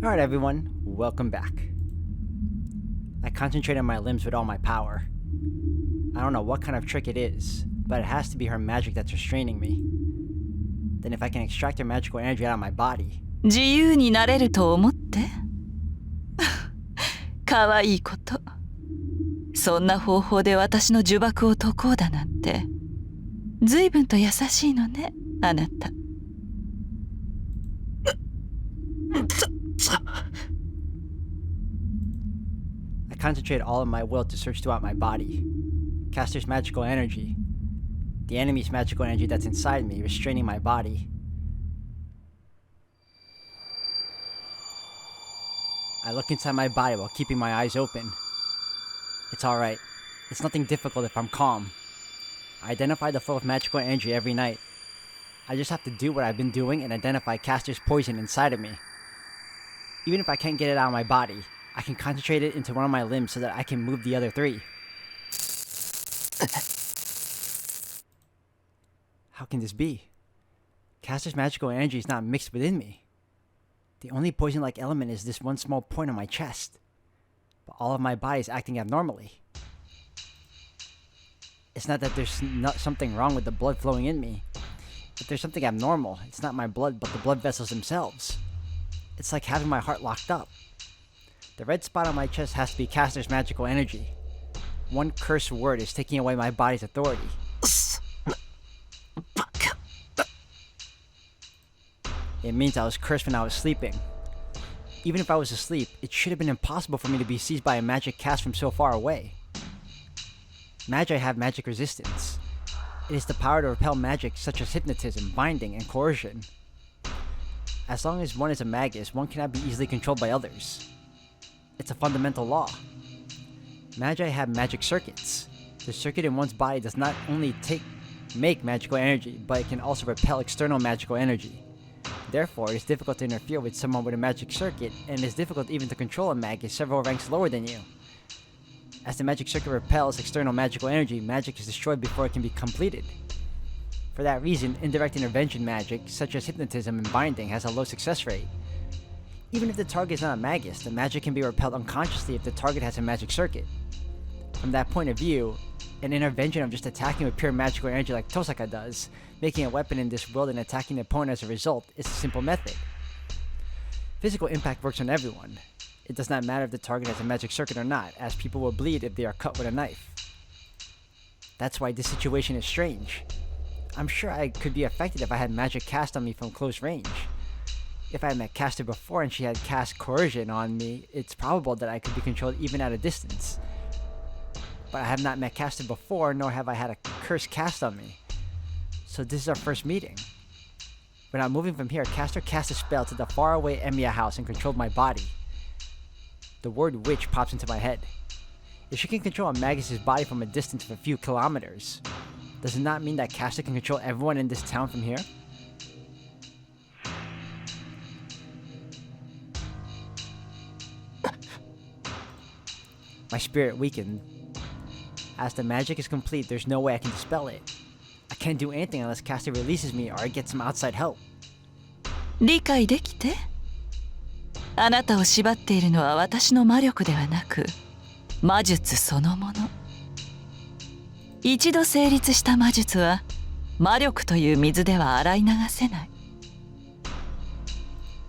Alright everyone, welcome back. I concentrate on my limbs with all my power. I don't know what kind of trick it is, but it has to be her magic that's restraining me. Then if I can extract her magical energy out of my body... 自由になれると思ってかわいいこと。そんな方法で私の呪縛を解こうだなんて随分と優しいのね、あなた。I concentrate all of my will to search throughout my body. Castor's magical energy. The enemy's magical energy that's inside me, restraining my body. I look inside my body while keeping my eyes open. It's alright. It's nothing difficult if I'm calm. I identify the flow of magical energy every night. I just have to do what I've been doing and identify Castor's poison inside of me. Even if I can't get it out of my body, I can concentrate it into one of my limbs so that I can move the other three. How can this be? Castor's magical energy is not mixed within me. The only poison-like element is this one small point on my chest. But all of my body is acting abnormally. It's not that there's not something wrong with the blood flowing in me. If there's something abnormal, it's not my blood but the blood vessels themselves. It's like having my heart locked up. The red spot on my chest has to be Castor's magical energy. One cursed word is taking away my body's authority. It means I was cursed when I was sleeping. Even if I was asleep, it should have been impossible for me to be seized by a magic cast from so far away. Magi have magic resistance. It is the power to repel magic such as hypnotism, binding, and coercion. As long as one is a magus, one cannot be easily controlled by others. It's a fundamental law. Magi have magic circuits. The circuit in one's body does not only make magical energy, but it can also repel external magical energy. Therefore, it is difficult to interfere with someone with a magic circuit, and it is difficult even to control a magus several ranks lower than you. As the magic circuit repels external magical energy, magic is destroyed before it can be completed. For that reason, indirect intervention magic, such as hypnotism and binding, has a low success rate. Even if the target is not a magus, the magic can be repelled unconsciously if the target has a magic circuit. From that point of view, an intervention of just attacking with pure magical energy like Tosaka does, making a weapon in this world and attacking the opponent as a result, is a simple method. Physical impact works on everyone. It does not matter if the target has a magic circuit or not, as people will bleed if they are cut with a knife. That's why this situation is strange. I'm sure I could be affected if I had magic cast on me from close range. If I had met Castor before and she had cast Coercion on me, it's probable that I could be controlled even at a distance. But I have not met Castor before, nor have I had a curse cast on me. So this is our first meeting. Without moving from here, Castor cast a spell to the faraway Emiya house and controlled my body. The word witch pops into my head. If she can control a magus's body from a distance of a few kilometers, does it not mean that Castor can control everyone in this town from here? My spirit weakened. As the magic is complete, there's no way I can dispel it. I can't do anything unless Castor releases me or I get some outside help. 理解できて？あなたを縛っているのは私の魔力ではなく、魔術そのもの。一度成立した魔術は魔力という水では洗い流せない。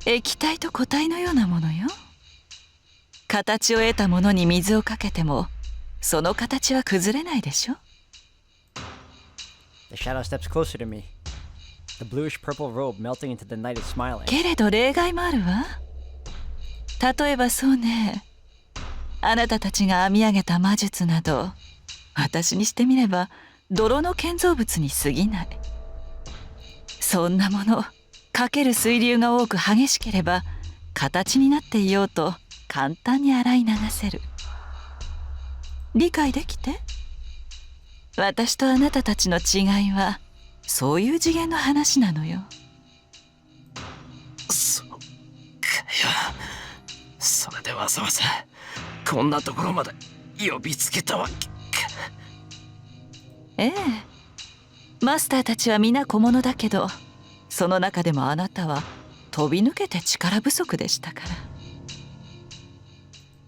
液体と固体のようなものよ。形を得たものに水をかけてもその形は崩れないでしょ。The shadow steps closer to me. The bluish purple robe melting into the night is smiling. けれど例外もあるわ。例えばそうね。あなたたちが編み上げた魔術など、私にしてみれば泥の建造物に過ぎない。そんなもの、かける水流が多く激しければ、形になっていようと簡単に洗い流せる。理解できて？私とあなたたちの違いは、そういう次元の話なのよ。そうかよ。それでわざわざこんなところまで呼びつけたわけか。ええ。マスターたちは皆小物だけど、その中でもあなたは飛び抜けて力不足でしたから。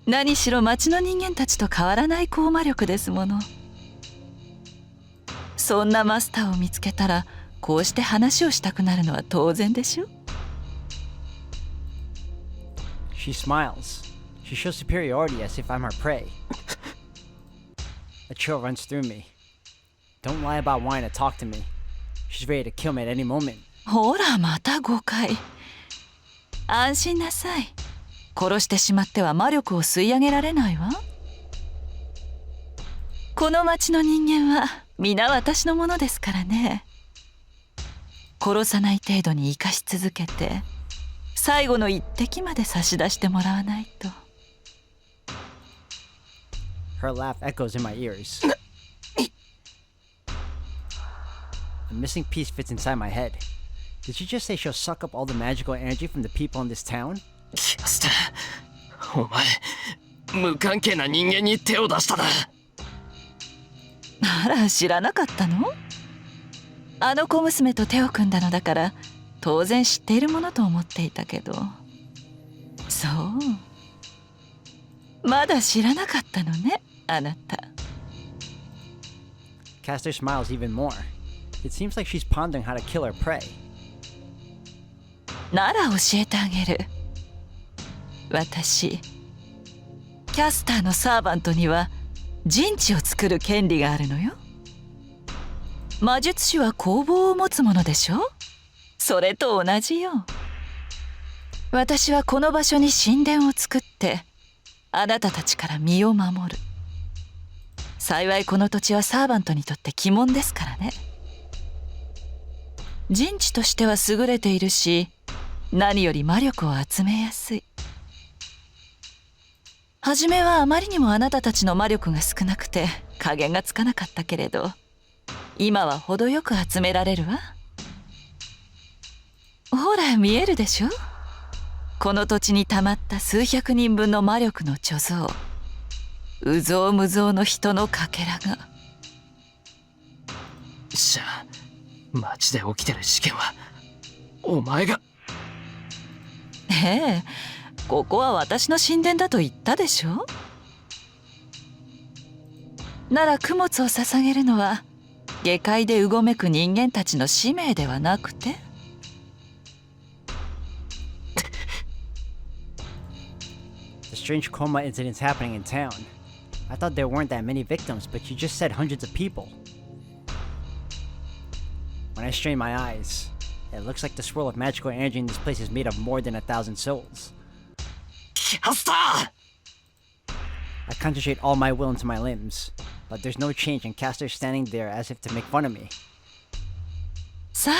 何しろ町の人間たちと変わらない高魔力ですもの。そんなマスターを見つけたらこうして話をしたくなるのは当然でしょ。 She smiles. She shows superiority as if I'm her prey. A chill runs through me. Don't lie about wanting to talk to me. She's ready to kill me at any moment. ほらまた誤解。安心なさい。殺してしまっては魔力を吸い上げられないわ。この町の人間は皆私のものですからね。殺さない程度に生かし続けて最後の一滴まで差し出してもらわないと。 Her laugh echoes in my ears. A missing piece fits inside my head. Did you just say she'll suck up all the magical energy from the people in this town? キャスター、お前無関係な人間に手を出したな。あら、知らなかったの？あの小娘と手を組んだのだから当然知っているものと思っていたけど。そう、まだ知らなかったのね、あなた。 Castor smiles even more. It seems like she's pondering how to kill her prey. なら教えてあげる。私キャスターのサーバントには陣地を作る権利があるのよ。魔術師は工房を持つものでしょ。それと同じよ。私はこの場所に神殿を作ってあなたたちから身を守る。幸いこの土地はサーバントにとって鬼門ですからね。陣地としては優れているし、何より魔力を集めやすい。初めはあまりにもあなたたちの魔力が少なくて加減がつかなかったけれど、今は程よく集められるわ。ほら見えるでしょ。この土地にたまった数百人分の魔力の貯蔵、有象無象の人のかけらが。じゃあ町で起きてる事件はお前が。ええ、ここは私の神殿だと言ったでしょ。なら供物を捧げるのは下界でうごめく人間たちの使命ではなくて。 The strange coma incident's happening in town. I thought there weren't that many victims, but you just said hundreds of people. When I strain my eyes, it looks like the swirl of magical energy in this place is made of more than 1,000 souls. キャスター。 I concentrate all my will into my limbs, but there's no change and Castor standing there as if to make fun of me. さあ、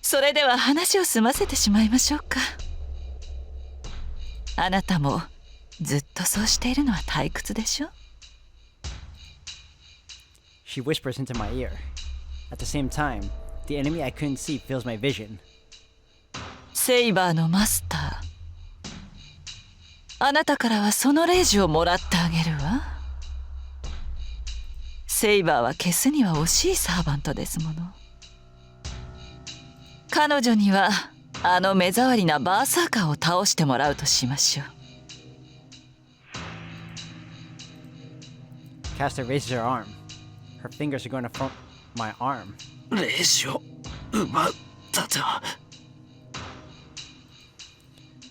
それでは話を済ませてしまいましょうか。あなたもずっとそうしているのは退屈でしょ。 She whispers into my ear. At the same time, the enemy I couldn't see fills my vision. セイバーのマスター、あなたからはその令状をもらってあげるわ。セイバーは消すには惜しいサーバントですもの。彼女にはあの目障りなバーサーカーを倒してもらうとしましょう。 Castor raises her arm. Her fingers are going to front my arm. 令状奪ったと。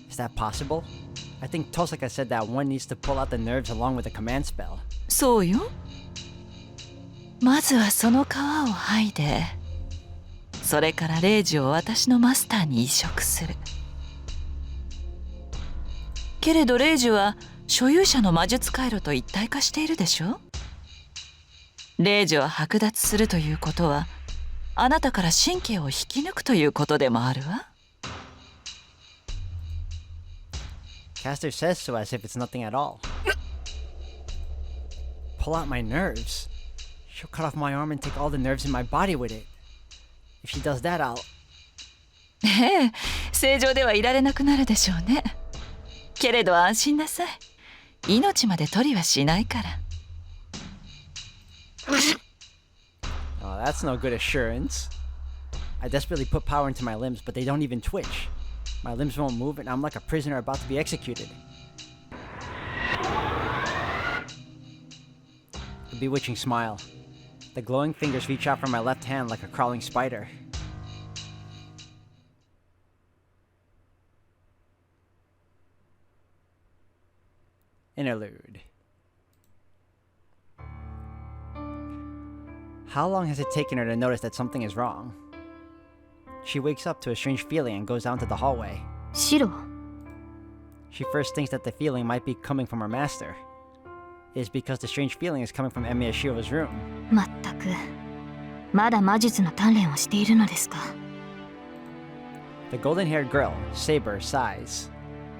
Is that possible? I think Tosaka said that one needs to pull out the nerves along with a command spell. そうよ。まずはその皮を剥いで、それから令状を私のマスターに移植する。けれど令状は所有者の魔術回路と一体化しているでしょ。令状を剥奪するということはあなたから神経を引き抜くということでもあるわ。 Castor says so as if it's nothing at all. Pull out my nerves. She'll cut off my arm and take all the nerves in my body with it. If she does that, I'll... ええ、正常ではいられなくなるでしょうね。けれど安心なさい。命まで取りはしないから。 Oh, that's no good assurance. I desperately put power into my limbs, but they don't even twitch. My limbs won't move, and I'm like a prisoner about to be executed. bewitching smile. The glowing fingers reach out from my left hand like a crawling spider. Interlude. How long has it taken her to notice that something is wrong? She wakes up to a strange feeling and goes down to the hallway. シロ She first thinks that the feeling might be coming from her master. It is because the strange feeling is coming from Emiya Shiro's room. まったくまだ魔術の鍛錬をしているのですか The golden-haired girl, Saber, sighs.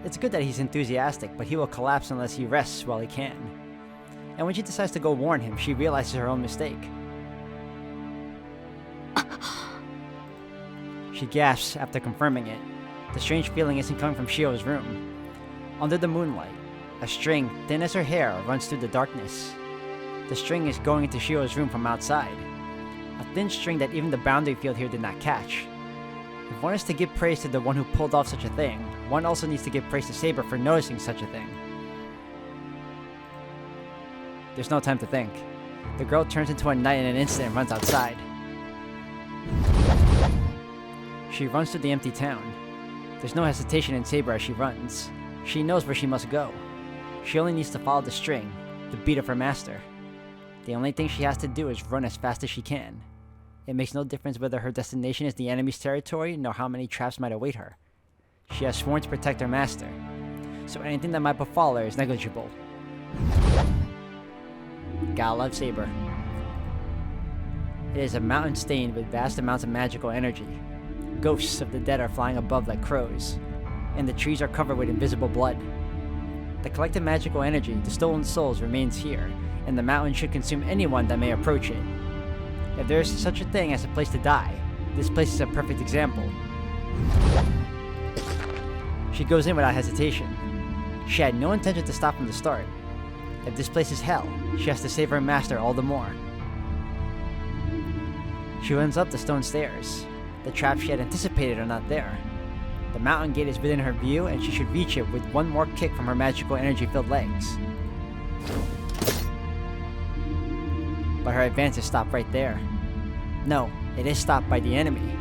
It's good that he's enthusiastic, but he will collapse unless he rests while he can. And when she decides to go warn him, she realizes her own mistake. She gasps after confirming it. The strange feeling isn't coming from Shiro's room. Under the moonlight, a string, thin as her hair, runs through the darkness. The string is going into Shiro's room from outside. A thin string that even the boundary field here did not catch. If one is to give praise to the one who pulled off such a thing, one also needs to give praise to Saber for noticing such a thing. There's no time to think. The girl turns into a knight in an instant and runs outside. She runs through the empty town. There's no hesitation in Saber as she runs. She knows where she must go. She only needs to follow the string, the beat of her master. The only thing she has to do is run as fast as she can. It makes no difference whether her destination is the enemy's territory, nor how many traps might await her. She has sworn to protect her master, so anything that might befall her is negligible. Gotta love Saber. It is a mountain stained with vast amounts of magical energy. Ghosts of the dead are flying above like crows, and the trees are covered with invisible blood. The collective magical energy, the stolen souls, remains here, and the mountain should consume anyone that may approach it. If there is such a thing as a place to die, this place is a perfect example. She goes in without hesitation. She had no intention to stop from the start. If this place is hell, she has to save her master all the more. She runs up the stone stairs. The traps she had anticipated are not there. The mountain gate is within her view, and she should reach it with one more kick from her magical energy-filled legs. But her advance is stopped right there. No, it is stopped by the enemy.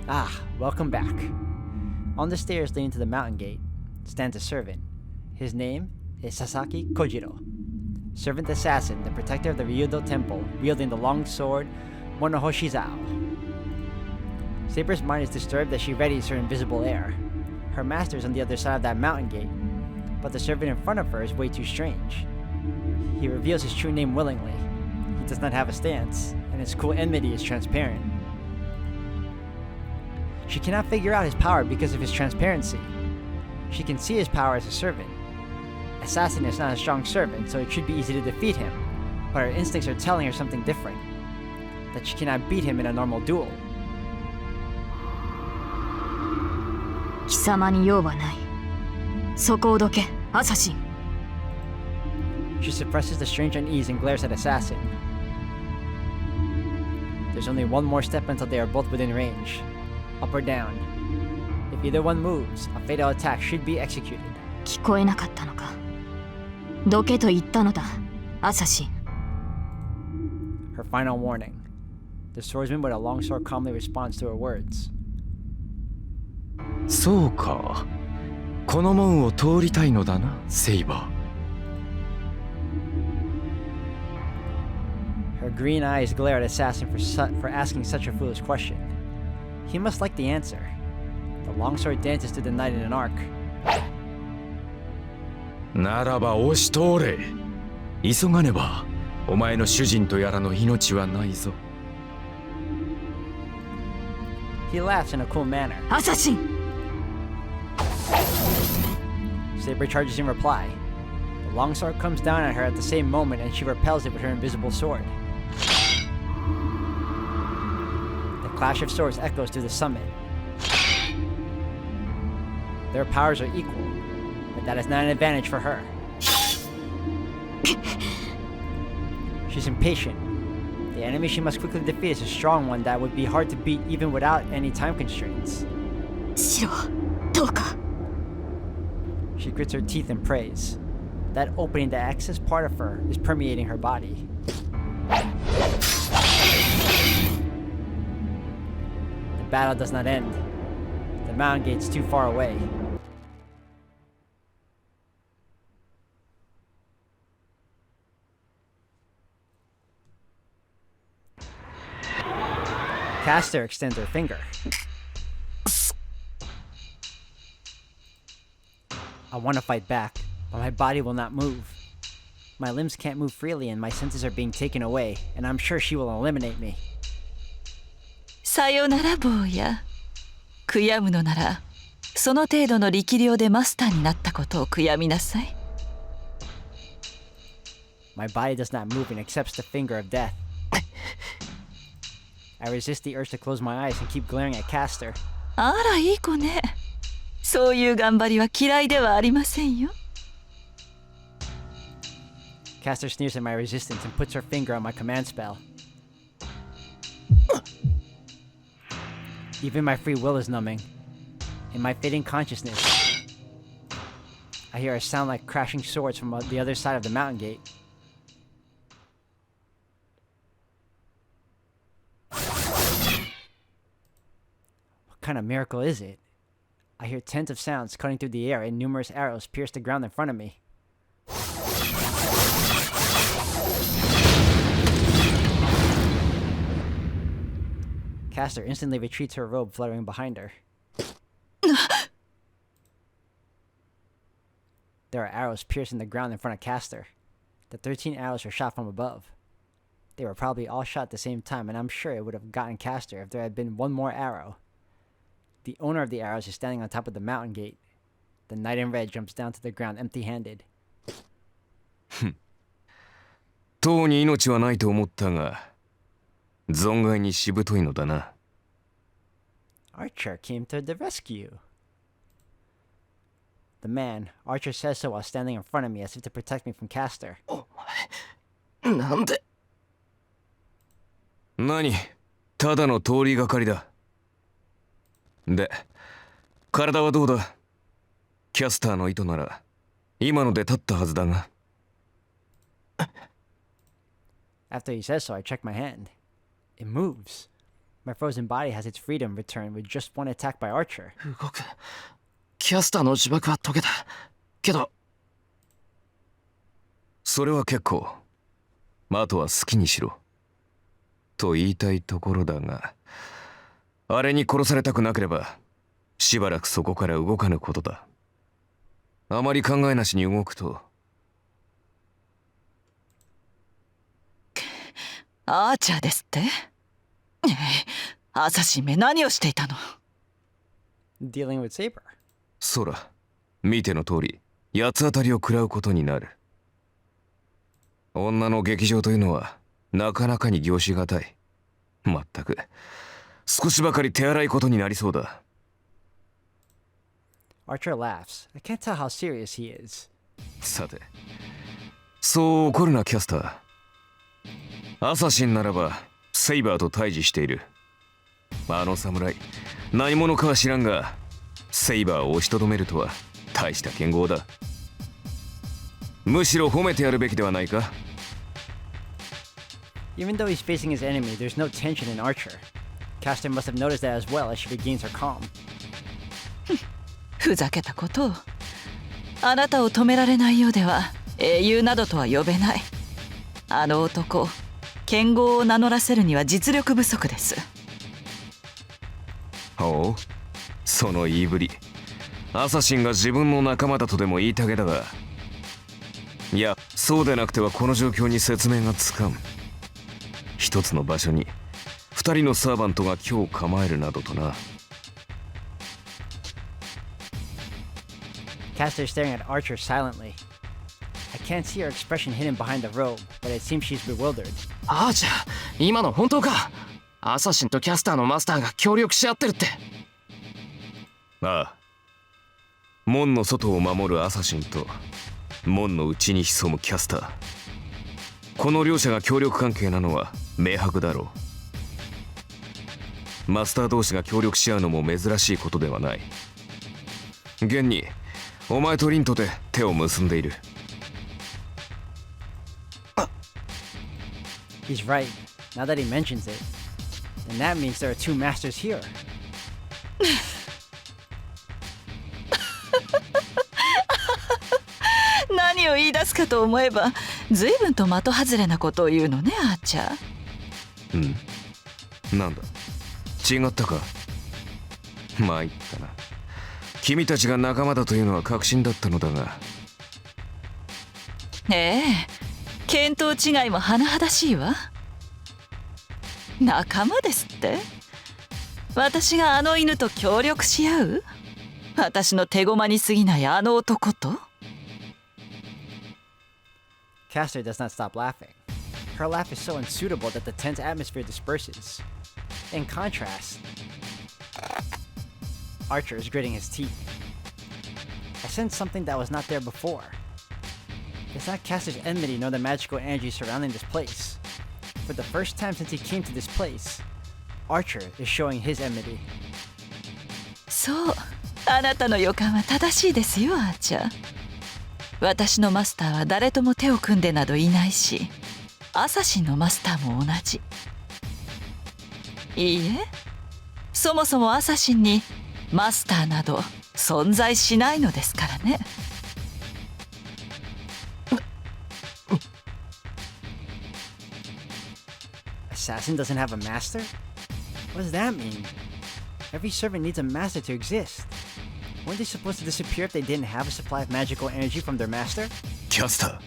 Ah, welcome back. On the stairs leading to the mountain gate stands a servant. His name is Sasaki Kojiro. Servant assassin, the protector of the Ryudo temple, wielding the long sword Monohoshizao. Saber's mind is disturbed as she readies her invisible air. Her master is on the other side of that mountain gate, but the servant in front of her is way too strange. He reveals his true name willingly. He does not have a stance, and his cool enmity is transparent. She cannot figure out his power because of his transparency. She can see his power as a servant. Assassin is not a strong servant, so it should be easy to defeat him, but her instincts are telling her something different. That she cannot beat him in a normal duel. 貴様に用はないそこをどけアサシン She suppresses the strange unease and glares at Assassin. There's only one more step until they are both within range. Up or down. If either one moves, a fatal attack should be executed. 聞こえなかったのかどけと言ったのだアサシン Her final warning. The swordsman with a long sword calmly responds to her words. そうか。この門を通りたいのだな、セイバー。 Her green eyes glare at Assassin for asking such a foolish question. He must like the answer. The longsword dances through the night in an arc. ならば押し通れ。急がねば、お前の主人とやらの命はないぞ。He laughs in a cool manner. アサシン Saber charges in reply. The longsword comes down at her at the same moment and she repels it with her invisible sword. The clash of swords echoes through the summit. Their powers are equal, but that is not an advantage for her. She's impatient. The enemy she must quickly defeat is a strong one that would be hard to beat even without any time constraints. シロどうか She grits her teeth and prays. That opening, the excess part of her, is permeating her body. The battle does not end. The mountain gate's too far away. Castor extends her finger. I want to fight back, but my body will not move. My limbs can't move freely and my senses are being taken away, and I'm sure she will eliminate me. さよなら坊や。悔やむのならその程度の力量でマスターになったことを悔やみなさい。 My body does not move and accepts the finger of death. I resist the urge to close my eyes and keep glaring at Castor. あらいい子ね。そういう頑張りは嫌いではありませんよ。 Castor sneers at my resistance and puts her finger on my command spell. Even my free will is numbing. In my fading consciousness, I hear a sound like crashing swords from the other side of the mountain gate. What kind of miracle is it? I hear tens of sounds cutting through the air and numerous arrows pierce the ground in front of me. Castor instantly retreats her robe fluttering behind her. There are arrows piercing the ground in front of Castor. The 13 arrows were shot from above. They were probably all shot at the same time, and I'm sure it would have gotten Castor if there had been one more arrow. The owner of the arrows is standing on top of the mountain gate. The knight in red jumps down to the ground empty-handed. とうに命はないと思ったが、存外にしぶといのだな。Archer came to the rescue. The man, Archer says so while standing in front of me as if to protect me from Castor. お前、なんで。何？ただの通りがかりだ。で、体はどうだ？キャスターの糸なら、今ので立ったはずだが。After he says so, I check my hand. It moves. My frozen body has its freedom returned with just one attack by Archer. 動く。キャスターの呪縛は解けた。けど。それは結構。あとは好きにしろ。と言いたいところだが、あれに殺されたくなければ、しばらくそこから動かぬことだ。あまり考えなしに動くと。アーチャーですって？アサシンめ何をしていたの？ Dealing with Saber. そら、見ての通り、八つ当たりを食らうことになる。女の劇場というのは、なかなかに凝しがたい。まったく、少しばかり手荒いことになりそうだ。Archer laughs. I can't tell how serious he is. さて、そう怒るなキャスター。アサシンならばセイバーと対峙している。あの侍何者かは知らんが、セイバーを押しとどめるとは大した剣豪だ。むしろ褒めてやるべきではないか。 Even though he's facing his enemy, there's no tension in Archer. Castor must have noticed that as well as she regains her calm. ふざけたことを。あなたを止められないようでは英雄などとは呼べない。あの男、剣豪を名乗らせるには実力不足です。ほう、その言いぶり、アサシンが自分の仲間だとでも言いたげだが、いや、そうでなくてはこの状況に説明がつかん。一つの場所に二人のサーバントが今日構えるなどとな。Castor is staring at Archer silently. I can't see her expression hidden behind the robe, but it seems she's bewildered. アーチャー、今の本当か？アサシンとキャスターのマスターが協力し合ってるって。ああ、門の外を守るアサシンと門の内に潜むキャスター、この両者が協力関係なのは明白だろう。マスター同士が協力し合うのも珍しいことではない。現にお前とリンとで手を結んでいる。He's right. Now that he mentions it, then that means there are two masters here. 何を言い出すかと思えば随分と的外れなことを言うのね、アーチャー。なんだ、違ったか。参ったな。君たちが仲間だというのは確信だったのだが。ええ、見当違いも甚だしいわ。仲間ですって？私があの犬と協力し合う？私の手駒に過ぎないあの男と？ Castor does not stop laughing. Her laugh is so unsuitable that the tense atmosphere disperses. In contrast, Archer is gritting his teeth. I sensed something that was not there before. It's not Castor's enmity nor the magical energy surrounding this place. For the first time since he came to this place, Archer is showing his enmity. そう、あなたの予感は正しいですよ、アーチャー。私のマスターは誰とも手を組んでなどいないし、アサシンのマスターも同じ。いいえ、そもそもアサシンにマスターなど存在しないのですからね。Assassin doesn't have a master? What does that mean? Every servant needs a master to exist. Weren't they supposed to disappear if they didn't have a supply of magical energy from their master? キャスター、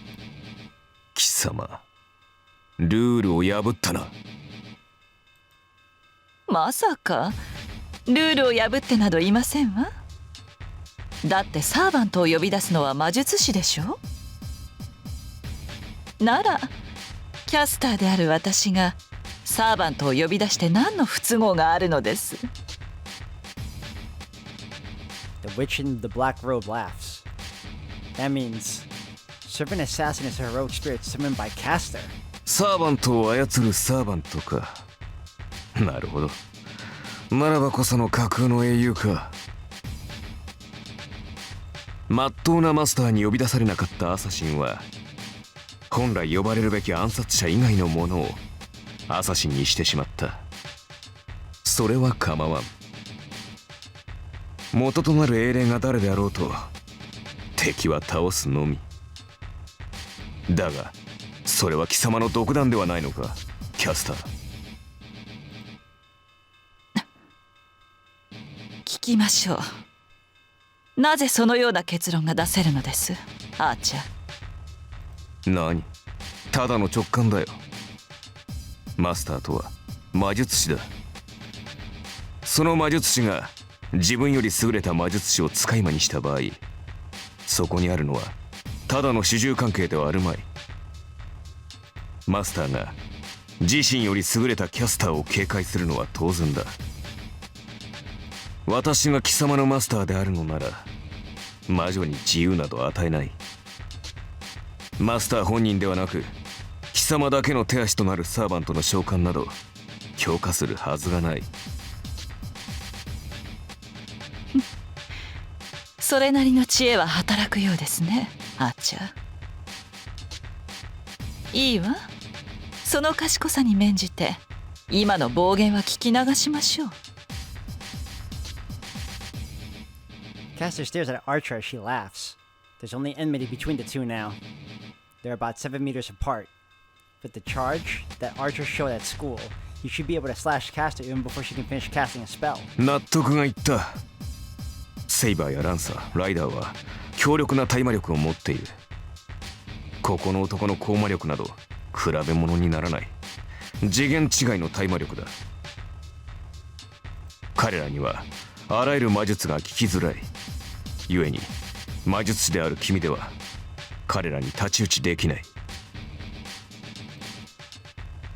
貴様、ルールを破ったな。まさかルールを破ってなどいませんわ。だってサーバントを呼び出すのは魔術師でしょ。ならキャスターである私がサーバントを呼び出して何の不都合があるのです。 The witch in the black robe laughs. That means servant assassin is a heroic spirit summoned by Castor. サーバントを操るサーバントか。なるほど。ならばこその架空の英雄か。まっとうなマスターに呼び出されなかったアサシンは、本来呼ばれるべき暗殺者以外のものをアサシンにしてしまった。それは構わん。元となる英霊が誰であろうと敵は倒すのみ。だがそれは貴様の独断ではないのか、キャスター。聞きましょう。なぜそのような結論が出せるのです、アーチャー。何？ただの直感だよ。マスターとは魔術師だ。その魔術師が自分より優れた魔術師を使い魔にした場合、そこにあるのはただの主従関係ではあるまい。マスターが自身より優れたキャスターを警戒するのは当然だ。私が貴様のマスターであるのなら魔女に自由など与えない。マスター本人ではなく貴様だけの手足となるサーバントの召喚など強化するはずがない。それなりの知恵は働くようですね、アーチャー。いいわ、その賢さに免じて今の暴言は聞き流しましょう。 Castor stares at Archer as she laughs. There's only enmity between the two now. They're about 7 meters apart. With the charge that Archer showed at school, he should be able to slash Castor even before she can finish casting a spell. 納得がいった。セイバーやランサー、ライダーは強力な対魔力を持っている。ここの男の高魔力など比べ物にならない。次元違いの対魔力だ。彼らにはあらゆる魔術が効きづらい。故に魔術師である君では彼らに太刀打ちできない。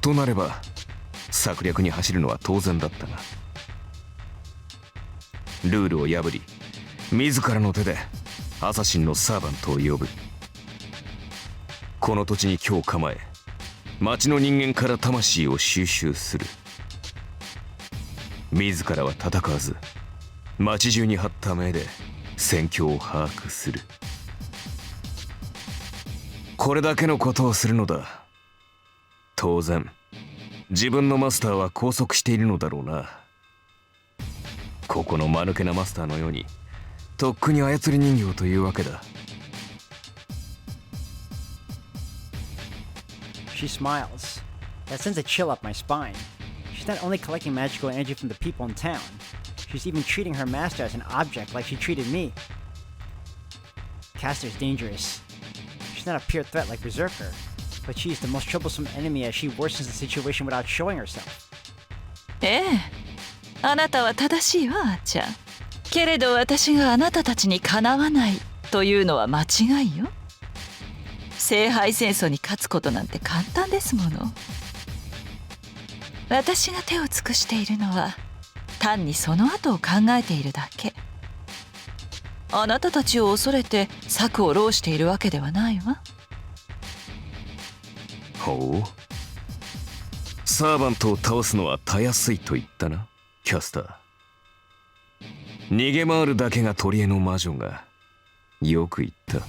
となれば策略に走るのは当然だったが、ルールを破り自らの手でアサシンのサーバントを呼ぶ。この土地に今日構え、町の人間から魂を収集する。自らは戦わず町中に張った目で戦況を把握する。これだけのことをするのだ。当然自分のマスターは拘束しているのだろうな。ここの間抜けなマスターのようにとっくに操り人形というわけだ。 She smiles. That sends a chill up my spine. She's not only collecting magical energy from the people in town, she's even treating her master as an object like she treated me. Castor's dangerous. She's not a pure threat like Berserker, but she's the most troublesome enemy as she worsens the situation without showing herself. ええ、あなたは正しいわ、あーちゃん。けれど私があなたたちにかなわないというのは間違いよ。聖杯戦争に勝つことなんて簡単ですもの。私が手を尽くしているのは単にその後を考えているだけ。あなたたちを恐れて策を浪しているわけではないわ。ほう。サーバントを倒すのはたやすいと言ったな、キャスター。逃げ回るだけが取り柄の魔女がよく言った。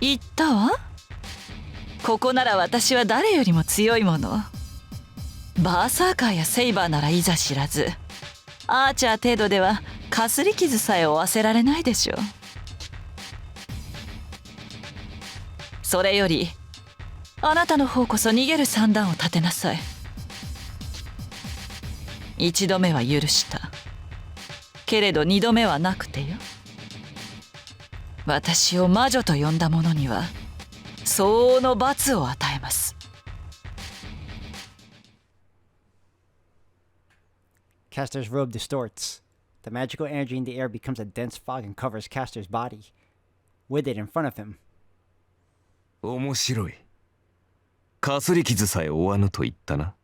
言ったわ。ここなら私は誰よりも強いもの。バーサーカーやセイバーならいざ知らず、アーチャー程度ではかすり傷さえ負わせられないでしょう。それよりあなたの方こそ逃げる算段を立てなさい。一度目は許した。けれど二度目はなくてよ。私を魔女と呼んだ者には相応の罰を与えます。Castor's robe distorts. The magical energy in the air becomes a dense fog and covers Castor's body. With it in front of him. 面白い。かすり傷さえ負わぬと言ったな。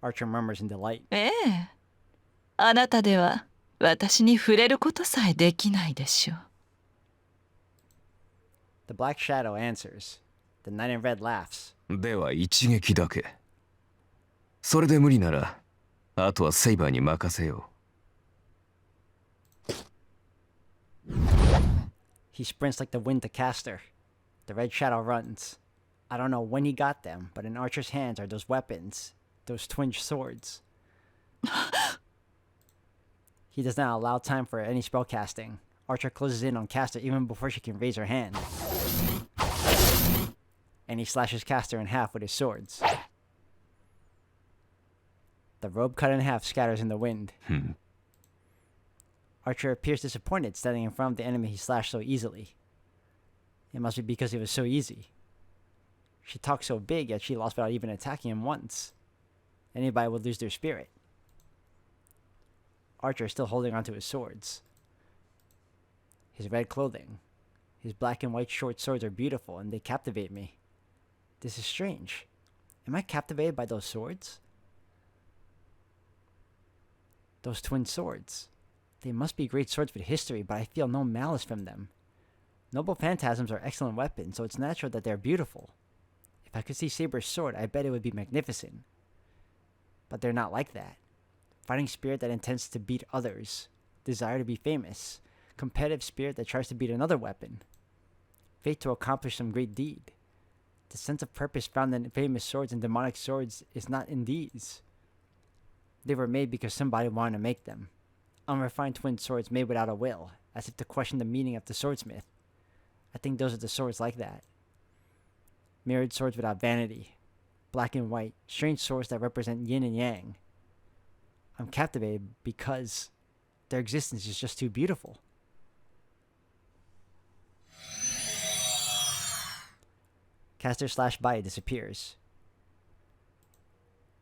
Archer murmurs in delight. ええ、あなたでは私に触れることさえできないでしょう。The black shadow answers. The knight in red laughs. では一撃だけ。それで無理ならあとはセイバーに任せよう。 He sprints like the wind to Castor. The red shadow runs. I don't know when he got them, but in Archer's hands are those weapons, those twin swords. He does not allow time for any spell casting. Archer closes in on Castor even before she can raise her hand. And he slashes Castor in half with his swords. The robe cut in half scatters in the wind. Archer appears disappointed standing in front of the enemy he slashed so easily. It must be because it was so easy. She talks so big, yet she lost without even attacking him once. Anybody would lose their spirit. Archer is still holding onto his swords. His red clothing, his black and white short swords are beautiful and they captivate me. This is strange. Am I captivated by those swords? Those twin swords. They must be great swords with history, but I feel no malice from them. Noble phantasms are excellent weapons, so it's natural that they're beautiful. If I could see Saber's sword, I bet it would be magnificent. But they're not like that. Fighting spirit that intends to beat others. Desire to be famous. Competitive spirit that tries to beat another weapon. Fate to accomplish some great deed. The sense of purpose found in famous swords and demonic swords is not in these. They were made because somebody wanted to make them. Unrefined twin swords made without a will, as if to question the meaning of the swordsmith. I think those are the swords like that. Mirrored swords without vanity. Black and white, strange swords that represent yin and yang. I'm captivated because their existence is just too beautiful. Castor slash by disappears.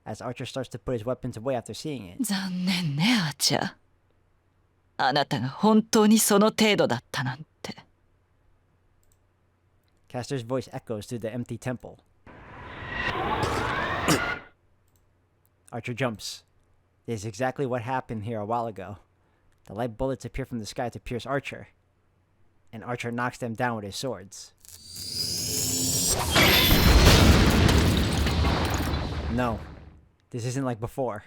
As Archer starts to put his weapons away after seeing it. 残念ね、アーチャー。あなたが本当にその程度だったなんて。Castor's voice echoes through the empty temple. Archer jumps. This is exactly what happened here a while ago. The light bullets appear from the sky to pierce Archer, and Archer knocks them down with his swords. No, this isn't like before.